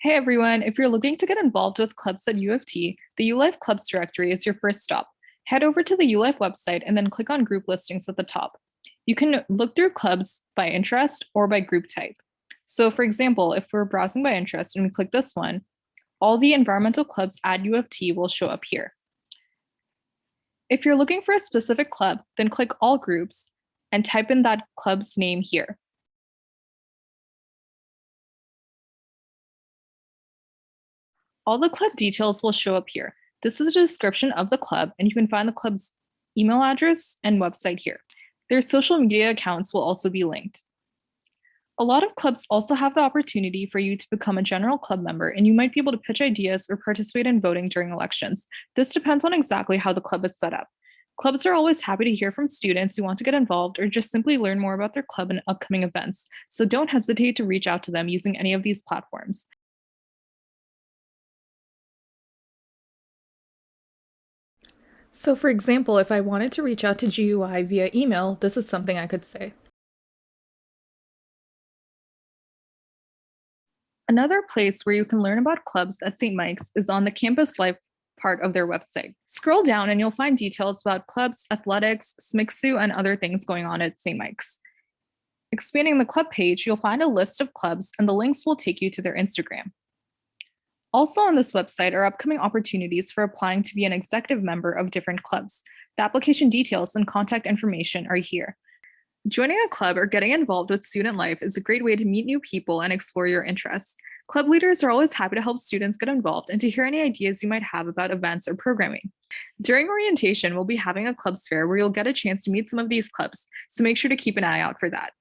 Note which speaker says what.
Speaker 1: Hey everyone, if you're looking to get involved with clubs at U of T, the Ulife Clubs directory is your first stop. Head over to the Ulife website and then click on group listings at the top. You can look through clubs by interest or by group type. So for example, if we're browsing by interest and we click this one, all the environmental clubs at U of T will show up here. If you're looking for a specific club, then click all groups and type in that club's name here. All the club details will show up here. This is a description of the club, and you can find the club's email address and website here. Their social media accounts will also be linked. A lot of clubs also have the opportunity for you to become a general club member, and you might be able to pitch ideas or participate in voting during elections. This depends on exactly how the club is set up. Clubs are always happy to hear from students who want to get involved or just simply learn more about their club and upcoming events, so don't hesitate to reach out to them using any of these platforms. So for example, if I wanted to reach out to GUI via email, this is something I could say. Another place where you can learn about clubs at St. Mike's is on the campus life part of their website. Scroll down and you'll find details about clubs, athletics, SMCSU, and other things going on at St. Mike's. Expanding the club page, you'll find a list of clubs and the links will take you to their Instagram. Also on this website are upcoming opportunities for applying to be an executive member of different clubs. The application details and contact information are here. Joining a club or getting involved with student life is a great way to meet new people and explore your interests. Club leaders are always happy to help students get involved and to hear any ideas you might have about events or programming. During orientation, we'll be having a clubs fair where you'll get a chance to meet some of these clubs, so make sure to keep an eye out for that.